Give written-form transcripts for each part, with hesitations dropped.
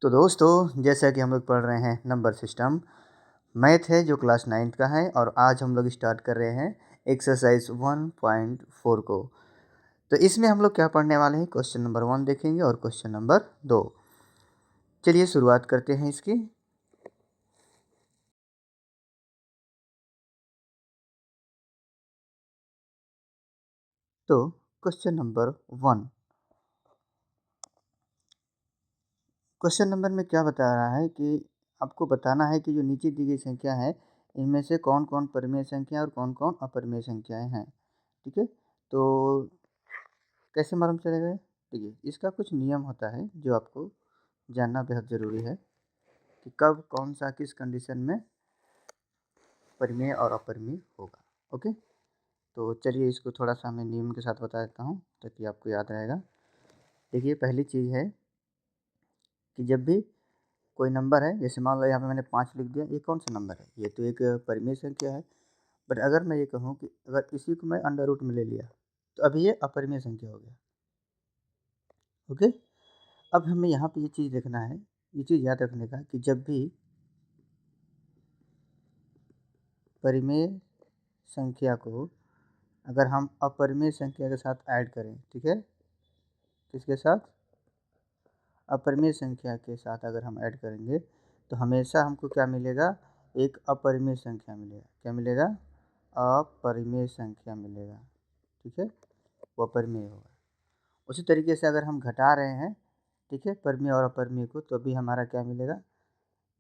तो दोस्तों, जैसा कि हम लोग पढ़ रहे हैं नंबर सिस्टम, मैथ है जो क्लास 9th का है और आज हम लोग स्टार्ट कर रहे हैं एक्सरसाइज 1.4 को। तो इसमें हम लोग क्या पढ़ने वाले हैं, क्वेश्चन नंबर 1 देखेंगे और क्वेश्चन नंबर 2। चलिए शुरुआत करते हैं इसकी। तो क्वेश्चन नंबर 1, क्वेश्चन नंबर में क्या बता रहा है कि आपको बताना है कि जो नीचे दी गई संख्या है, इनमें से कौन-कौन परिमेय संख्या और कौन-कौन अपरिमेय संख्याएँ हैं। ठीक है? तो कैसे मालूम चलेगा? देखिए, इसका कुछ नियम होता है जो आपको जानना बेहद ज़रूरी है कि कब कौन-सा किस कंडीशन में परिमेय और अपरिमेय होगा। ओके? तो चलिए इसको थोड़ा-सा मैं नियम के साथ बता देता हूँ ताकि आपको याद रहेगा। देखिए, पहली चीज़ है कि जब भी कोई नंबर है, जैसे मान लो यहाँ पे मैंने 5 लिख दिया, ये कौन-सा नंबर है? ये तो एक परिमेय संख्या है। बट अगर मैं ये कहूँ कि अगर इसी को मैं अंडर रूट में ले लिया, तो अभी ये अपरिमेय संख्या हो गया। ओके? अब हमें यहाँ पे ये चीज़ देखना है, ये चीज़ याद रखने का कि जब भी परिमेय संख्या को अगर हम अपरिमेय संख्या के साथ ऐड करें, ठीक है? किसके साथ? अपरिमेय संख्या के साथ अगर हम ऐड करेंगे, तो हमेशा हमको क्या मिलेगा? एक अपरिमेय संख्या मिलेगा। क्या मिलेगा? अपरिमेय संख्या मिलेगा, ठीक है? वो अपरिमेय होगा। उसी तरीके से अगर हम घटा रहे हैं, ठीक है? परिमेय और अपरिमेय को, तो भी हमारा क्या मिलेगा?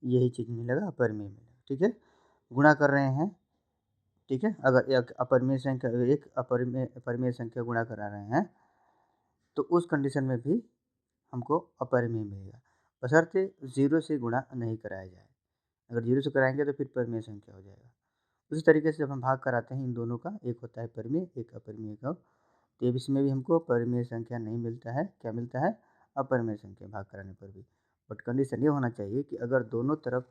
यही चीज़ मिलेगा, अपरिमेय मिलेगा, ठीक है? गुणा कर रहे हैं, ठीक है? अगर एक अपरिमेय संख्या एक अपरिमेय परिमेय संख्या गुणा करा रहे हैं, तो उस कंडीशन में भी हमको अपरिमेय मिलेगा, बशर्ते 0 से गुणा नहीं कराया जाए। अगर 0 से कराएँगे तो फिर परिमेय संख्या हो जाएगा। उसी तरीके से जब हम भाग कराते हैं इन दोनों का, एक होता है परिमेय, एक अपरिमेय का, तो अब इसमें भी हमको परिमेय संख्या नहीं मिलता है, क्या मिलता है? अपरिमेय संख्या भाग कराने पर भी। बट कंडीशन ये होना चाहिए कि अगर दोनों तरफ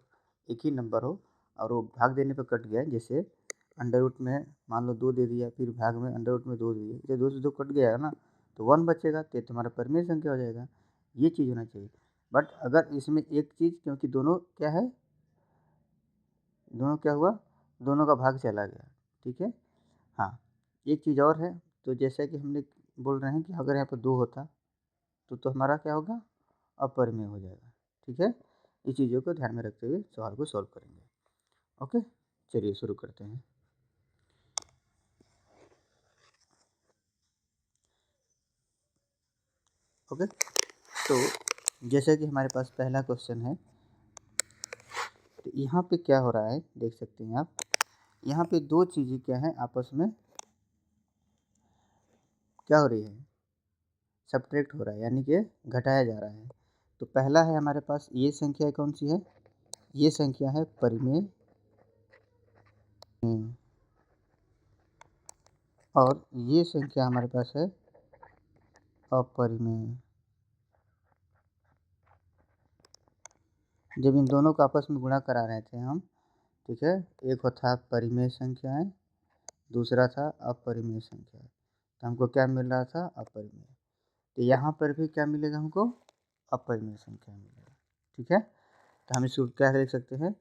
एक ही नंबर हो और वो भाग देने पे कट गया, जैसे अंडर रूट में मान लो 2 दे दिया, फिर भाग में अंडर रूट में 2 दे दिया, तो 2 से 2 कट गया है ना, तो 1 बचेगा, तो ये तुम्हारा परिमेय संख्या हो जाएगा। ये चीज़ होना चाहिए। बट अगर इसमें एक चीज़, क्योंकि दोनों क्या है, दोनों क्या हुआ? दोनों का भाग चला गया, ठीक है? हाँ, एक चीज़ और है, तो जैसा कि हमने बोल रहे हैं कि अगर यहाँ पे 2 होता, तो हमारा क्या होगा? अपरिमेय हो जाएगा, ठीक है? इस चीज़ों को ध्यान में रखते हुए सवाल को सॉल्व करेंगे। ओके? चलिए शुरू करते हैं। ओके? तो जैसे कि हमारे पास पहला क्वेश्चन है, तो यहाँ पे क्या हो रहा है, देख सकते हैं आप। यहाँ पे 2 चीज़ें क्या हैं, आपस में क्या हो रही है? सब्ट्रैक्ट हो रहा है, यानी कि घटाया जा रहा है। तो पहला है हमारे पास, ये संख्या कौन-सी है? ये संख्या है परिमेय और ये संख्या हमारे पास है अपरिमेय। जब इन दोनों को आपस में गुणा करा रहे थे हम, ठीक है? एक था परिमेय संख्याएँ, दूसरा था अपरिमेय संख्या। तो हमको क्या मिल रहा था? अपरिमेय। तो यहाँ पर भी क्या मिलेगा हमको? अपरिमेय संख्या मिलेगा, ठीक है? तो हम इसको क्या लिख सकते हैं?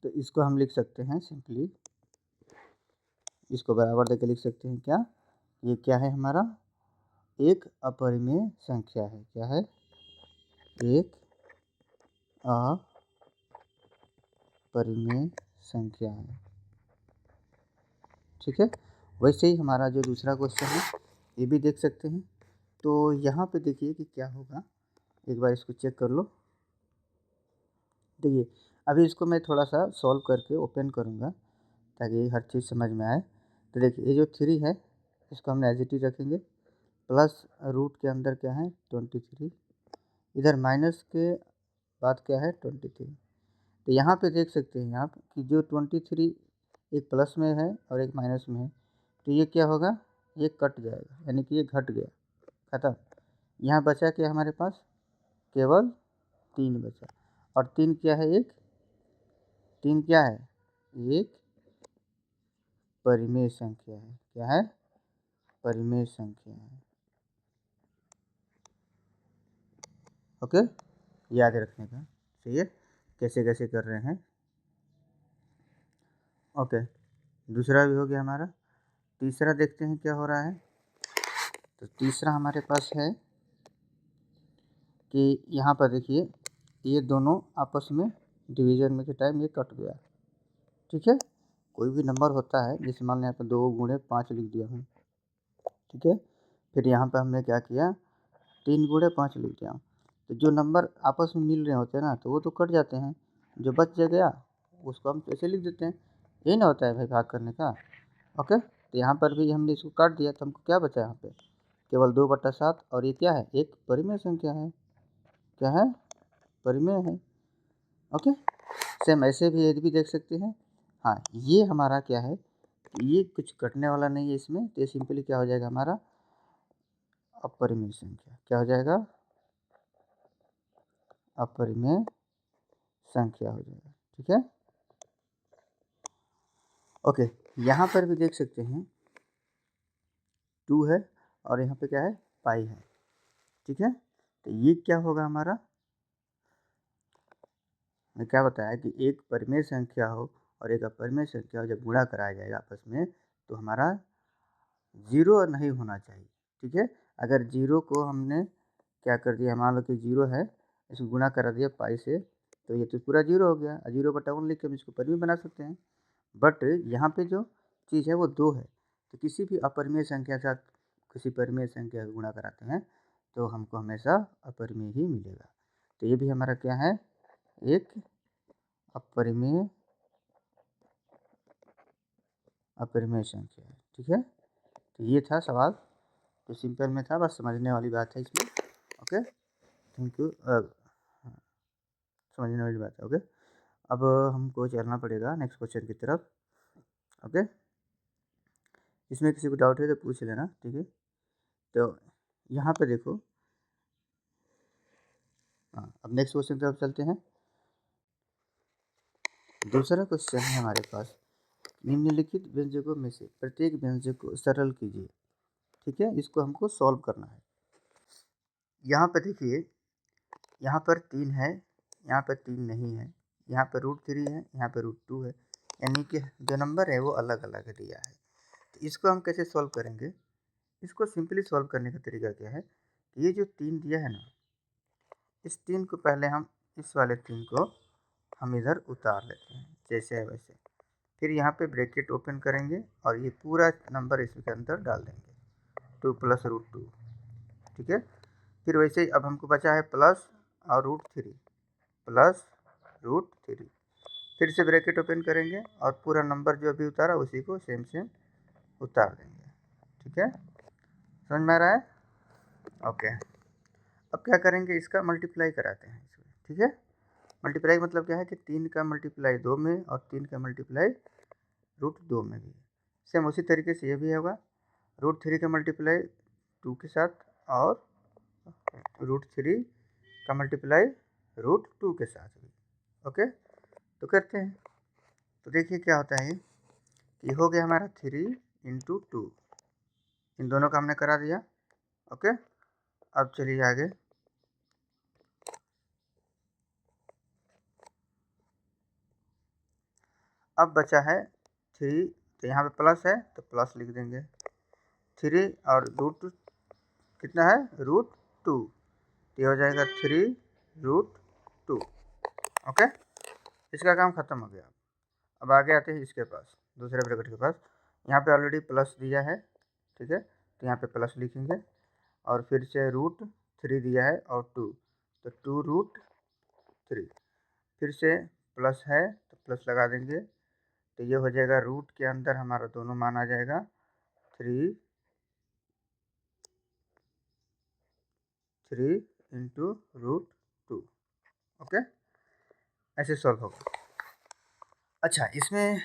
तो इसको हम लिख सकते हैं सिंपली, इसको बराबर देके लिख सकते हैं क्या? ये क्या है हमारा? एक अपरिमेय संख्या है। क्या है? एक अपरिमेय संख्या है, ठीक है? वैसे ही हमारा जो दूसरा क्वेश्चन है, ये भी देख सकते हैं। तो यहाँ पे देखिए कि क्या होगा, एक बार इसको चेक कर लो। देखिए, अभी इसको मैं थोड़ा-सा सॉल्व करके ओपन करूँगा ताकि हर चीज़ समझ में आए। तो देखिए, ये जो 3 है, इसको हम एज़ इट इज़ रखेंगे, प्लस रूट के अंदर क्या है? 23, इधर माइनस के बाद क्या है? 23। तो यहाँ पे देख सकते हैं आप कि जो 23 एक प्लस में है और एक माइनस में है, तो ये क्या होगा? ये कट जाएगा, यानी कि ये घट गया, खत्म। यहाँ बचा क्या हमारे पास? केवल 3 बचा, और 3 क्या है? 3 क्या है? एक परिमेय संख्या है। क्या है? परिमेय संख्या है। ओके, याद रखने का। चाहिए कैसे कैसे कर रहे हैं। ओके, दूसरा भी हो गया हमारा। तीसरा देखते हैं क्या हो रहा है। तो तीसरा हमारे पास है कि यहाँ पर देखिए ये दोनों आपस में डिवीजन में के टाइम ये कट गया। ठीक है, कोई भी नंबर होता है, जैसे मान लें यहाँ पर 2 गुणे 5 लिख दिया हूँ। ठीक है, फिर यहाँ पे हमने क्या किया, 3 गुणे 5 लिख दिया। तो जो नंबर आपस में मिल रहे होते हैं ना, तो वो तो कट जाते हैं, जो बच गया उसको हम ऐसे लिख देते हैं। यही ना होता है भाई भाग करने का। ओके, तो यहाँ पर भी हमने इसको काट दिया, तो हमको क्या बचा यहाँ पे, केवल 2/7। और ये क्या है, एक परिमेय संख्या है। क्या है, परिमेय है। ओके, सेम ऐसे भी ये भी देख सकते हैं। हाँ, ये हमारा क्या है, ये कुछ कटने वाला नहीं है इसमें, तो ये सिंपली क्या हो जाएगा हमारा अपरिमेय संख्या। क्या हो जाएगा, अपरिमेय संख्या हो जाएगा। ठीक है, ओके, यहाँ पर भी देख सकते हैं 2 है और यहाँ पे क्या है, पाई है। ठीक है, तो ये क्या होगा हमारा, मैं क्या बताया कि एक परिमेय संख्या हो और एक अपरिमेय संख्या हो, जब गुणा कराया जाएगा आपस में, तो हमारा 0 नहीं होना चाहिए। ठीक है, अगर 0 को हमने क्या कर दिया, मान लो कि 0 है, इसको गुणा करा दिया पाई से, तो ये तो पूरा 0 हो गया। 0/1 लिख के हम इसको परिमेय बना सकते हैं। बट यहाँ पे जो चीज़ है वो 2 है, तो किसी भी अपरिमेय संख्या के साथ किसी परिमेय संख्या का गुणा कराते हैं तो हमको हमेशा अपरिमेय ही मिलेगा। तो ये भी हमारा क्या है, एक अपरिमेय अपरिमेय संख्या है। ठीक है, तो ये था सवाल, तो सिंपल में था, बस समझने वाली बात है इसमें। Okay, thank you. समझने वाली बात है। ओके, अब हमको चलना पड़ेगा नेक्स्ट क्वेश्चन की तरफ। ओके, इसमें किसी को डाउट है तो पूछ लेना। ठीक है, तो यहाँ पे देखो, हाँ, अब नेक्स्ट क्वेश्चन की तरफ चलते हैं। दूसरा क्वेश्चन है हमारे पास, निम्नलिखित व्यंजकों में से प्रत्येक व्यंजक को सरल कीजिए। ठीक है, इसको हमको सॉल्व करना है। यहाँ पर देखिए, यहाँ पर 3 है, यहाँ पर 3 नहीं है, यहाँ पर √3 है, यहाँ पर √2 है, यानी कि जो नंबर है वो अलग अलग दिया है। तो इसको हम कैसे सॉल्व करेंगे, इसको सिंपली सॉल्व करने का तरीका क्या है, ये जो 3 दिया है ना, इस 3 को पहले हम इस वाले 3 को हम इधर उतार लेते हैं, जैसे है वैसे। फिर यहाँ पे ब्रैकेट ओपन करेंगे और ये पूरा नंबर इसके अंदर डाल देंगे, 2 + √2। ठीक है, फिर वैसे ही अब हमको बचा है प्लस और √3 प्लस √3। फिर से ब्रैकेट ओपन करेंगे और पूरा नंबर जो अभी उतारा उसी को सेम सेम उतार देंगे। ठीक है, समझ में आ रहा है। ओके, अब क्या करेंगे, इसका मल्टीप्लाई कराते हैं इसमें। ठीक है, मल्टीप्लाई मतलब क्या है कि 3 का मल्टीप्लाई 2 में और 3 का मल्टीप्लाई √2 में भी। सेम उसी तरीके से ये भी होगा, √3 का मल्टीप्लाई 2 के साथ और √3 का मल्टीप्लाई √2 के साथ भी। ओके, तो करते हैं। तो देखिए क्या होता है, ये हो गया हमारा 3 × 2, इन दोनों का हमने करा दिया। ओके, अब चलिए आगे। अब बचा है 3, तो यहाँ पे प्लस है तो प्लस लिख देंगे। 3 और √2 कितना है, √2, ये हो जाएगा 3 √2। ओके, इसका काम खत्म हो गया। अब आगे आते हैं इसके पास, दूसरे ब्रैकेट के पास। यहाँ पे ऑलरेडी प्लस दिया है। ठीक है, तो यहाँ पे प्लस लिखेंगे और फिर से √3 दिया है और 2, तो 2 √3। फिर से प्लस है तो प्लस लगा देंगे, तो ये हो जाएगा रूट के अंदर हमारा दोनों मान आ जाएगा 3 × √2। ओके, ऐसे सॉल्व होगा। अच्छा, इसमें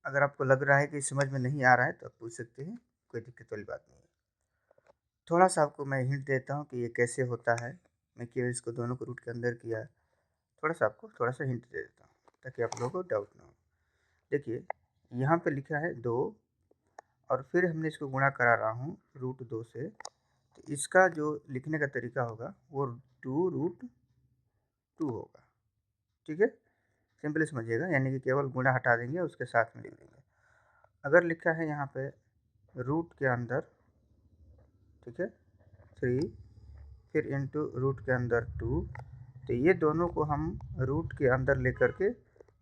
अगर आपको लग रहा है कि समझ में नहीं आ रहा है तो आप पूछ सकते हैं, कोई दिक्कत वाली बात नहीं है। थोड़ा सा आपको मैं हिंट देता हूँ कि ये कैसे होता है। मैं केवल इसको दोनों को रूट के अंदर किया, थोड़ा सा आपको थोड़ा सा हिंट दे देता हूँ ताकि आप लोगों को डाउट ना हो। देखिए, यहाँ पे लिखा है 2 और फिर हमने इसको गुणा करा रहा हूँ √2 से, तो इसका जो लिखने का तरीका होगा वो 2 √2 2 होगा। ठीक है, सिंपली समझिएगा, यानी कि केवल गुणा हटा देंगे, उसके साथ में लिख देंगे। अगर लिखा है यहाँ पे रूट के अंदर, ठीक है, 3 फिर इंटू रूट के अंदर 2, तो ये दोनों को हम रूट के अंदर लेकर के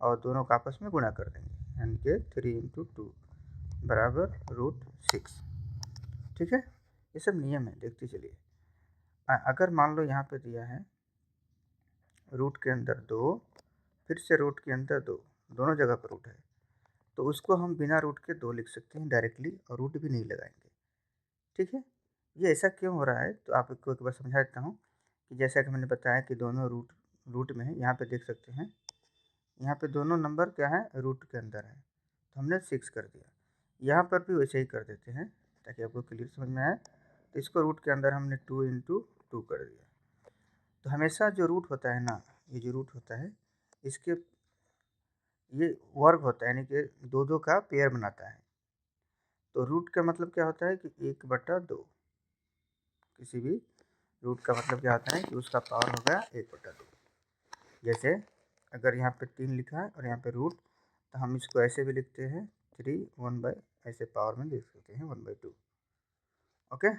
और दोनों का आपस में गुणा कर देंगे, यानी कि 3 इंटू 2 बराबर √6। ठीक है, ये सब नियम है, देखते चलिए। अगर मान लो यहाँ पे दिया है रूट के अंदर 2, फिर से रूट के अंदर 2, दोनों जगह पर रूट है, तो उसको हम बिना रूट के 2 लिख सकते हैं डायरेक्टली, और रूट भी नहीं लगाएंगे। ठीक है, ये ऐसा क्यों हो रहा है, तो आपको एक बार समझा देता हूँ कि जैसा कि मैंने बताया कि दोनों रूट में है। यहाँ पे देख सकते हैं, यहाँ पे दोनों नंबर क्या है, रूट के अंदर है, तो हमने 6 कर दिया। यहाँ पर भी वैसे ही कर देते हैं ताकि आपको क्लियर समझ में आए। तो इसको रूट के अंदर हमने 2 इंटू 2 कर दिया। तो हमेशा जो रूट होता है ना, ये जो रूट होता है, इसके ये वर्ग होता है, यानी कि 2 का पेयर बनाता है। तो रूट का मतलब क्या होता है कि 1/2। किसी भी रूट का मतलब क्या होता है कि उसका पावर हो गया 1/2। जैसे अगर यहाँ पे 3 लिखा है और यहाँ पे रूट, तो हम इसको ऐसे भी लिखते हैं 3 1/, ऐसे पावर में लिख सकते हैं 1/2। ओके,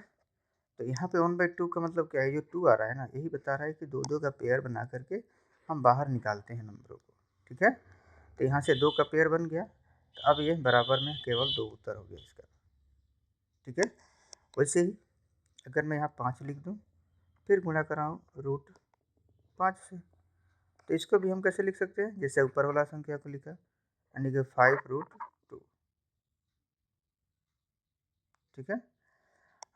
तो यहाँ पे 1/2 का मतलब क्या है, जो 2 आ रहा है ना, यही बता रहा है कि 2 का पेयर बना करके हम बाहर निकालते हैं नंबरों को। ठीक है, तो यहाँ से 2 का पेयर बन गया, तो अब ये बराबर में केवल 2 उत्तर हो गया इसका। ठीक है, वैसे ही अगर मैं यहाँ 5 लिख दूँ, फिर गुणा कराऊँ √5 से, तो इसको भी हम कैसे लिख सकते हैं, जैसे ऊपर वाला संख्या को लिखा, यानी कि 5√2। ठीक है,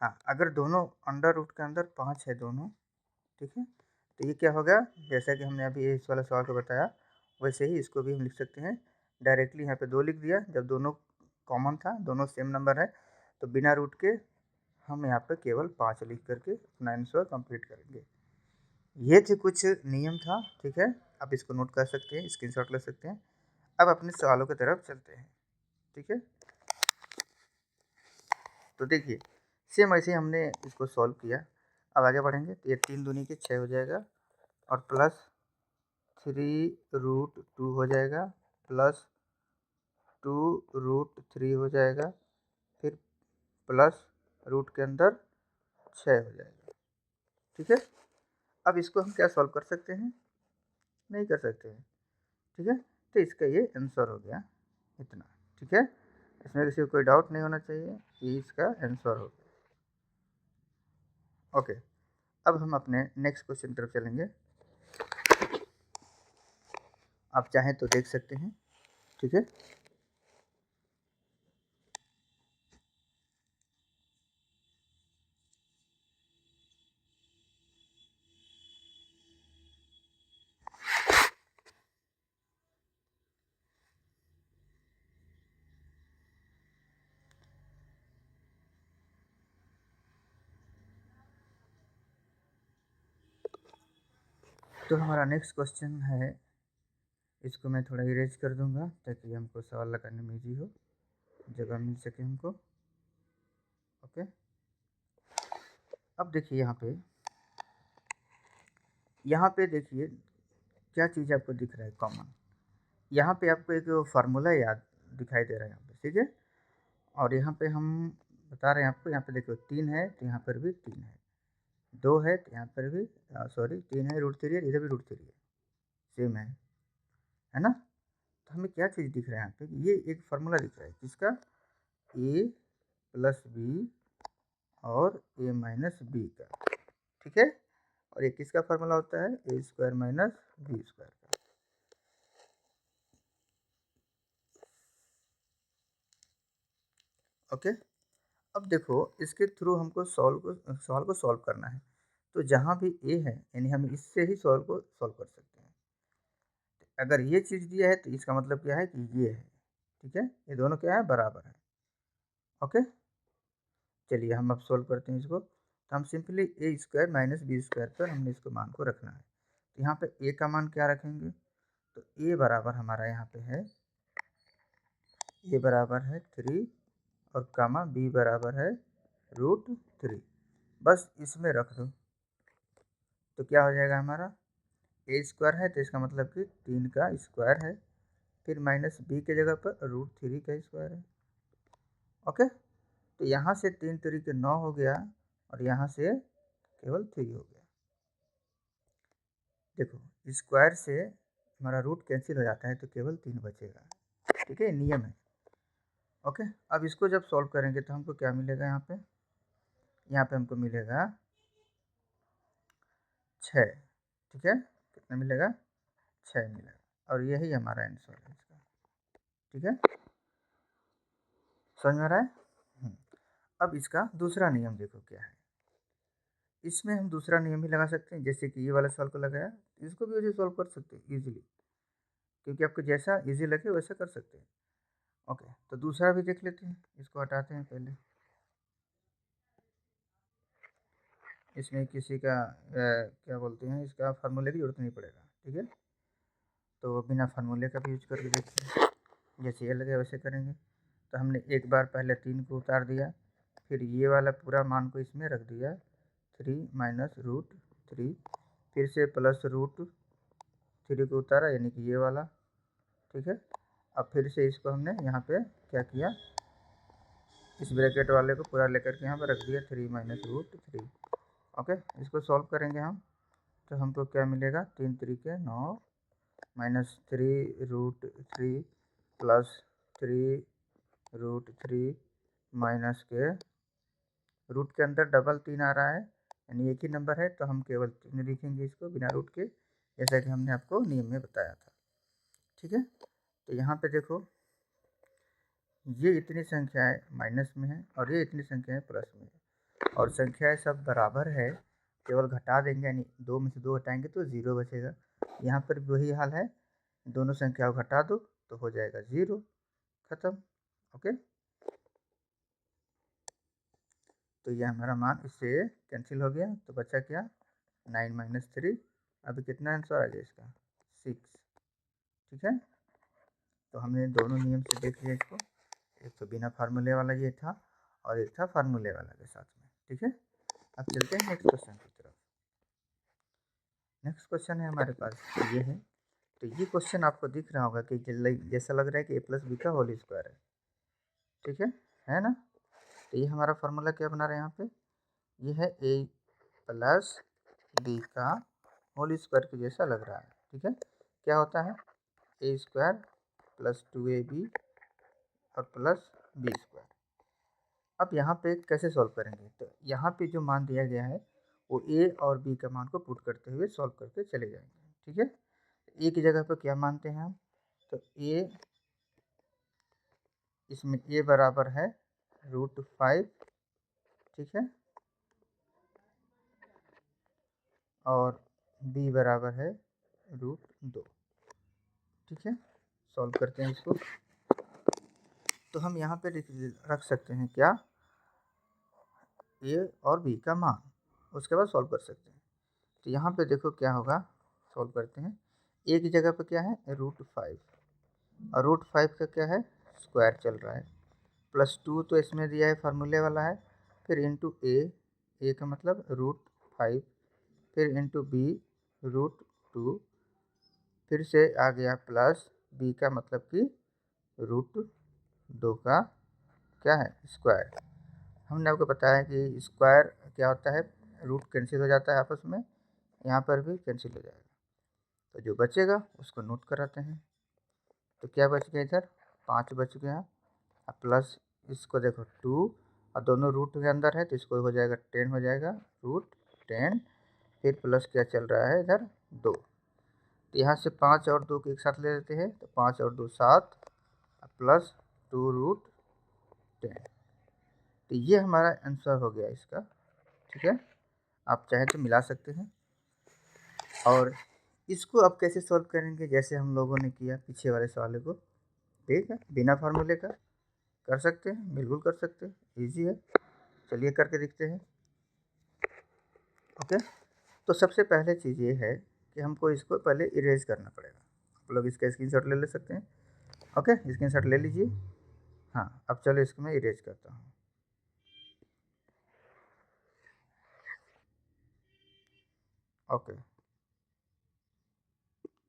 हाँ, अगर दोनों अंडर रूट के अंदर 5 है दोनों, ठीक है, तो ये क्या होगा, जैसा कि हमने अभी इस वाला सवाल को बताया, वैसे ही इसको भी हम लिख सकते हैं डायरेक्टली। यहाँ पे 2 लिख दिया, जब दोनों कॉमन था, दोनों सेम नंबर है, तो बिना रूट के हम यहाँ पे केवल 5 लिख करके अपना आंसर कंप्लीट करेंगे। ये थे कुछ नियम था। ठीक है, आप इसको नोट कर सकते हैं, स्क्रीनशॉट ले सकते हैं। अब अपने सवालों की तरफ चलते हैं। ठीक है, तो देखिए सेम ऐसे ही हमने इसको सॉल्व किया। अब आगे बढ़ेंगे, तो ये 3 दूनी के 6 हो जाएगा, और प्लस 3√2 हो जाएगा, प्लस 2√3 हो जाएगा, फिर प्लस रूट के अंदर 6 हो जाएगा। ठीक है, अब इसको हम क्या सॉल्व कर सकते हैं, नहीं कर सकते हैं। ठीक है, तो इसका ये आंसर हो गया इतना। ठीक है, इसमें किसी को कोई डाउट नहीं होना चाहिए, ये इसका आंसर हो गया। ओके, अब हम अपने नेक्स्ट क्वेश्चन तरफ चलेंगे। आप चाहें तो देख सकते हैं। ठीक है, तो हमारा नेक्स्ट क्वेश्चन है, इसको मैं थोड़ा इरेज कर दूंगा ताकि हमको सवाल लगाने में ईजी हो, जगह मिल सके हमको। ओके, अब देखिए यहाँ पे देखिए क्या चीज़ आपको दिख रहा है कॉमन। यहाँ पे आपको एक फार्मूला याद दिखाई दे रहा है यहाँ पे। ठीक है, और यहाँ पे हम बता रहे हैं आपको, यहाँ पे देखो 3 है तो यहाँ पर भी 3 है, 2 है तो यहाँ पर भी सॉरी 3 है, √3 है, इधर भी √3 है, सेम है ना। तो हमें क्या चीज़ दिख रहा है यहाँ पे, ये एक फार्मूला दिख रहा है जिसका a+b और a-b का। ठीक है, और ये किसका फार्मूला होता है, a² - b² का। ओके, अब देखो इसके थ्रू हमको सवाल को सॉल्व करना है। तो जहाँ भी ए है, यानी हम इससे ही सवाल को सॉल्व कर सकते हैं। अगर ये चीज़ दिया है तो इसका मतलब क्या है कि ये है। ठीक है, ये दोनों क्या है, बराबर है। ओके, चलिए हम अब सॉल्व करते हैं इसको। तो हम सिंपली a² - b² पर हमने इसको मान को रखना है। तो यहाँ पे ए का मान क्या रखेंगे, तो ए बराबर हमारा यहाँ पे है, ए बराबर है 3 और कामा बी बराबर है √3। बस इसमें रख दो, तो क्या हो जाएगा हमारा ए स्क्वायर है तो इसका मतलब कि 3 का स्क्वायर है, फिर माइनस बी के जगह पर √3 का स्क्वायर है। ओके, तो यहाँ से 3 3 9 हो गया और यहाँ से केवल 3 हो गया। देखो स्क्वायर से हमारा रूट कैंसिल हो जाता है तो केवल 3 बचेगा। ठीक है, नियम है। ओके, अब इसको जब सॉल्व करेंगे तो हमको क्या मिलेगा? यहाँ पे हमको मिलेगा 6। ठीक है, कितना मिलेगा? 6 मिलेगा और यही हमारा आंसर है इसका। ठीक है, समझ में आ रहा है? अब इसका दूसरा नियम देखो क्या है। इसमें हम दूसरा नियम भी लगा सकते हैं, जैसे कि ये वाला सॉल्व को लगाया, इसको भी वैसे सॉल्व कर सकते हैं इजीली, क्योंकि आपको जैसा इजी लगे वैसा कर सकते हैं। ओके, तो दूसरा भी देख लेते हैं। इसको हटाते हैं पहले। इसमें किसी का क्या बोलते हैं, इसका फार्मूले की जरूरत नहीं पड़ेगा। ठीक है, तो बिना फार्मूले का भी यूज करके देखते हैं। जैसे ये लगे वैसे करेंगे। तो हमने एक बार पहले 3 को उतार दिया, फिर ये वाला पूरा मान को इसमें रख दिया, 3 माइनस √3, फिर से प्लस √3 को उतारा, यानी कि ये वाला। ठीक है, अब फिर से इसको हमने यहाँ पे क्या किया, इस ब्रैकेट वाले को पूरा लेकर के यहाँ पर रख दिया, 3 माइनस √3। ओके, इसको सॉल्व करेंगे हम तो हमको क्या मिलेगा? 3 3 9 माइनस 3√3 प्लस 3√3 माइनस के रूट के अंदर डबल 3 आ रहा है, यानी एक ही नंबर है, तो हम केवल 3 लिखेंगे इसको बिना रूट के, जैसा कि हमने आपको नियम में बताया था। ठीक है, तो यहाँ पे देखो ये इतनी संख्याएं माइनस में है और ये इतनी संख्याएं प्लस में है, और संख्याएं सब बराबर है, केवल घटा देंगे, यानी 2 में से 2 हटाएंगे तो 0 बचेगा। यहाँ पर भी वही हाल है, दोनों संख्याओं घटा दो तो हो जाएगा 0, खत्म। ओके, तो ये हमारा मान इससे कैंसिल हो गया, तो बचा क्या? 9 माइनस 3। अभी कितना आंसर आ गया इसका? 6। ठीक है, तो हमने दोनों नियम से देख लिया इसको। एक तो बिना फार्मूले वाला ये था और एक था फार्मूले वाला के साथ में। ठीक है, अब चलते हैं नेक्स्ट क्वेश्चन की तरफ। नेक्स्ट क्वेश्चन है हमारे पास ये है। तो ये क्वेश्चन आपको दिख रहा होगा कि जैसा लग रहा है कि a प्लस बी का होल स्क्वायर है। ठीक है ना? तो ये हमारा फार्मूला क्या बना रहे हैं यहाँ पे? ये है a प्लस बी का होल स्क्वायर के जैसा लग रहा है। ठीक है, क्या होता है? a स्क्वायर प्लस 2ab और प्लस बी स्क्वायर। अब यहाँ पे कैसे सॉल्व करेंगे? तो यहाँ पे जो मान दिया गया है वो ए और बी का मान को पुट करते हुए सॉल्व करके चले जाएंगे। ठीक है, ए की जगह पर क्या मानते हैं हम? तो ए, इसमें ए बराबर है √5। ठीक है, और बी बराबर है √2। ठीक है, सॉल्व करते हैं इसको। तो हम यहाँ पे रख सकते हैं क्या? ए और बी का मान, उसके बाद सॉल्व कर सकते हैं। तो यहाँ पे देखो क्या होगा, सॉल्व करते हैं। ए की जगह पे क्या है? √5, और √5 का क्या है? स्क्वायर चल रहा है, प्लस 2 तो इसमें दिया है, फार्मूले वाला है, फिर इंटू ए का मतलब √5, फिर इंटू बी √2, फिर से आ गया प्लस बी का मतलब कि √2 का क्या है? स्क्वायर। हमने आपको बताया कि स्क्वायर क्या होता है, रूट कैंसिल हो जाता है आपस में, यहाँ पर भी कैंसिल हो जाएगा, तो जो बचेगा उसको नोट कराते हैं। तो क्या बच गया इधर? 5 बच गया, अब प्लस इसको देखो 2, और दोनों रूट के अंदर है तो इसको हो जाएगा 10, हो जाएगा √10, फिर प्लस क्या चल रहा है इधर? 2। तो यहाँ से 5 और 2 को एक साथ ले लेते हैं, तो 5 और 2 7, प्लस 2√10। तो ये हमारा आंसर हो गया इसका। ठीक है, आप चाहे तो मिला सकते हैं, और इसको अब कैसे सॉल्व करेंगे? जैसे हम लोगों ने किया पीछे वाले सवाल को। ठीक है, बिना फार्मूले का कर सकते हैं, बिल्कुल कर सकते हैं, इजी है। चलिए करके देखते हैं। ओके, तो सबसे पहले चीज़ ये है कि हमको इसको पहले इरेज करना पड़ेगा। आप लोग इसका स्क्रीनशॉट ले सकते हैं। ओके, स्क्रीनशॉट ले लीजिए। हाँ, अब चलो इसको मैं इरेज करता हूँ। ओके,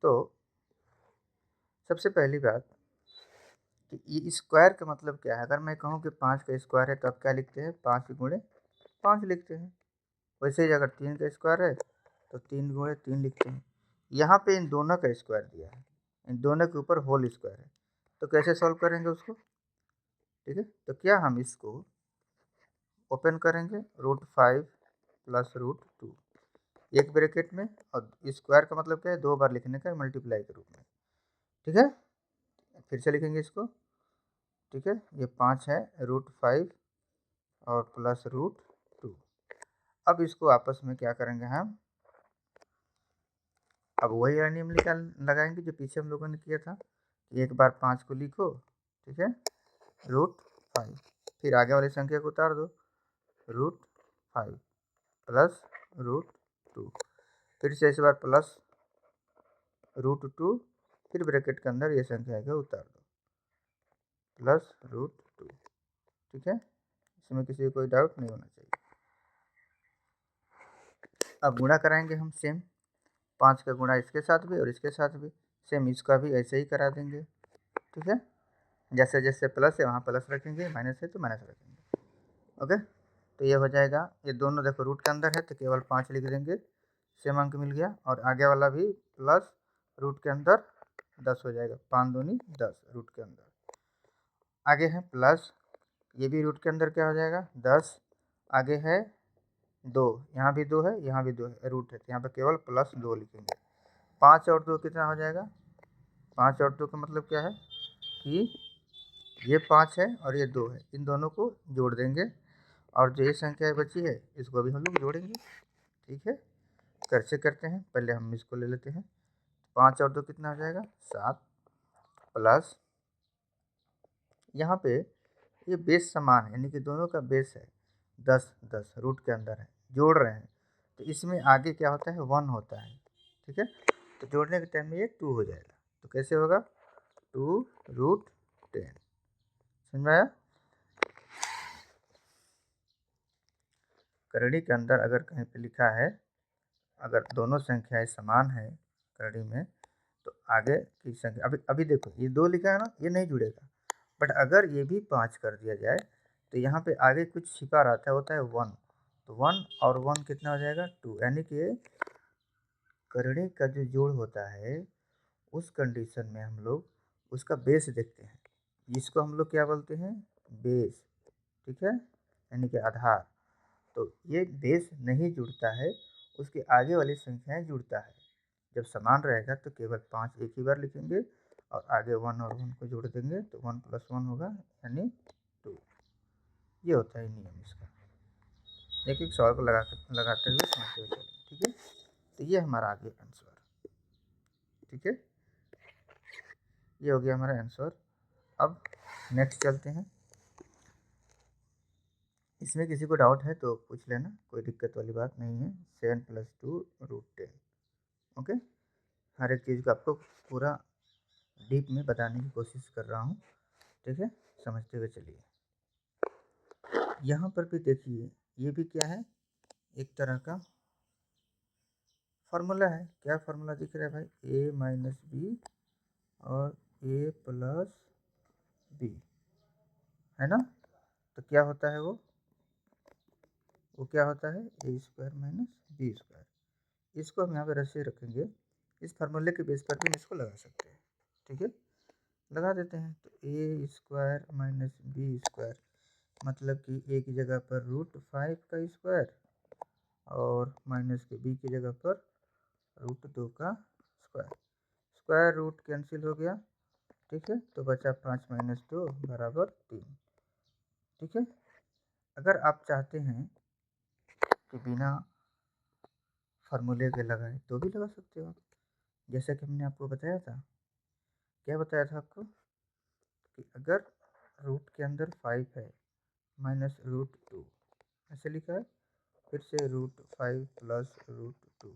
तो सबसे पहली बात कि ये स्क्वायर का मतलब क्या है। अगर मैं कहूँ कि 5 का स्क्वायर है तो आप क्या लिखते हैं, 5 गुणे 5 लिखते हैं। वैसे ही अगर 3 का स्क्वायर है तो 3 गुणे 3 लिखते हैं। यहाँ पे इन दोनों का स्क्वायर दिया है, इन दोनों के ऊपर होल स्क्वायर है, तो कैसे सॉल्व करेंगे उसको। ठीक है, तो क्या हम इसको ओपन करेंगे, √5 प्लस √2 एक ब्रैकेट में, और स्क्वायर का मतलब क्या है, 2 बार लिखने का, मल्टीप्लाई के रूप में। ठीक है, फिर से लिखेंगे इसको। ठीक है, ये 5 है, √5 और प्लस √2। अब इसको आपस में क्या करेंगे हम, अब वही नियम लगाएंगे जो पीछे हम लोगों ने किया था। एक बार 5 को लिखो, ठीक है, √5, फिर आगे वाली संख्या को उतार दो, √5 प्लस √2, फिर से इस बार प्लस √2, फिर ब्रैकेट के अंदर ये संख्या आएगा उतार दो, प्लस √2। ठीक है, इसमें किसी को कोई डाउट नहीं होना चाहिए। अब गुणा कराएंगे हम सेम, 5 का गुणा इसके साथ भी और इसके साथ भी, सेम इसका भी ऐसे ही करा देंगे। ठीक है, जैसे जैसे प्लस है वहाँ प्लस रखेंगे, माइनस है तो माइनस रखेंगे। ओके, तो ये हो जाएगा, ये दोनों देखो रूट के अंदर है तो केवल 5 लिख देंगे, सेम अंक मिल गया। और आगे वाला भी प्लस रूट के अंदर 10 हो जाएगा, 5 दूनी 10 रूट के अंदर। आगे है प्लस, ये भी रूट के अंदर क्या हो जाएगा 10, आगे है 2, यहाँ भी 2 है, यहाँ भी 2 है, रूट है तो यहाँ पर केवल प्लस 2 लिखेंगे। 5 और 2 कितना हो जाएगा, 5 और 2 का मतलब क्या है कि ये 5 है और ये 2 है, इन दोनों को जोड़ देंगे, और जो ये संख्या बची है इसको भी हम लोग जोड़ेंगे। ठीक है, कैसे करते हैं, पहले हम इसको ले लेते हैं। 5 और 2 कितना हो जाएगा 7, प्लस यहाँ पे ये बेस समान है, यानी कि दोनों का बेस है 10 10 रूट के अंदर है, जोड़ रहे हैं तो इसमें आगे क्या होता है 1 होता है। ठीक है, तो जोड़ने के टाइम में ये 2 हो जाएगा, तो कैसे होगा 2√10। समझ में आया। करड़ी के अंदर अगर कहीं पे लिखा है, अगर दोनों संख्याएं समान है करड़ी में, तो आगे की संख्या, अभी देखो ये 2 लिखा है ना, ये नहीं जुड़ेगा, बट अगर ये भी 5 कर दिया जाए तो यहाँ पे आगे कुछ छिपा रहता है, होता है 1, तो 1 और 1 कितना हो जाएगा 2, यानी कि करड़े का जो जोड़ होता है उस कंडीशन में हम लोग उसका बेस देखते हैं, जिसको हम लोग क्या बोलते हैं, बेस। ठीक है, यानी कि आधार। तो ये बेस नहीं जुड़ता है, उसके आगे वाली संख्याएं जुड़ता है। जब समान रहेगा तो केवल 5 एक ही बार लिखेंगे, और आगे 1 और 1 को जोड़ देंगे तो 1 + 1 होगा, यानी 2। ये होता है नियम इसका, एक एक सवाल को लगाते हुए समझते हुए चलें। ठीक है, तो ये हमारा आगे आंसर। ठीक है, ये हो गया हमारा आंसर। अब नेक्स्ट चलते हैं। इसमें किसी को डाउट है तो पूछ लेना, कोई दिक्कत वाली बात नहीं है। 7 + 2√10। ओके, हर एक चीज़ को आपको पूरा डीप में बताने की कोशिश कर रहा हूँ। ठीक है, समझते हुए चलिए। यहाँ पर भी देखिए, ये भी क्या है, एक तरह का फार्मूला है। क्या फार्मूला दिख रहा है भाई, a - b और a + b, है ना। तो क्या होता है वो क्या होता है, a² - b²। इसको हम यहाँ पे रस्सी रखेंगे, इस फार्मूले के बेस पर भी हम इसको लगा सकते हैं। ठीक है, लगा देते हैं। तो a² - b² मतलब कि a की जगह पर √5 का स्क्वायर, और माइनस के b की जगह पर √2 का स्क्वायर। स्क्वायर रूट कैंसिल हो गया। ठीक है, तो बचा 5 - 2 = 3। ठीक है, अगर आप चाहते हैं कि बिना फार्मूले के लगाए तो भी लगा सकते हो आप, जैसा कि हमने आपको बताया था। क्या बताया था आपको कि अगर रूट के अंदर 5 है माइनस √2, ऐसे लिखा है, फिर से √5 प्लस √2, तो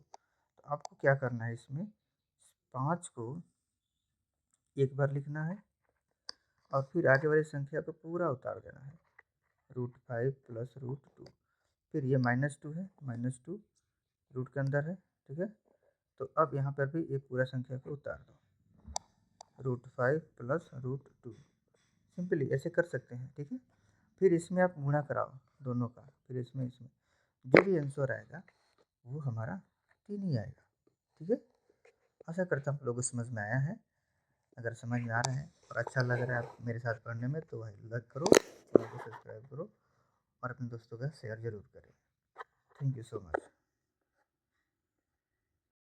आपको क्या करना है, इसमें 5 को एक बार लिखना है और फिर आगे वाली संख्या को पूरा उतार देना है, √5 प्लस √2। फिर ये -2 है, -2 रूट के अंदर है। ठीक है, तो अब यहाँ पर भी एक पूरा संख्या को उतार दो, √5 प्लस √2। सिंपली ऐसे कर सकते हैं, ठीक है। फिर इसमें आप गुणा कराओ दोनों का, फिर इसमें जो भी आंसर आएगा वो हमारा 3 ही आएगा, ठीक है। आशा करता हूँ आप लोगों को समझ में आया है। अगर समझ में आ रहा है और अच्छा लग रहा है आप मेरे साथ पढ़ने में, तो भाई लाइक करो, चैनल को सब्सक्राइब करो और अपने दोस्तों का शेयर ज़रूर करें। Thank you so much.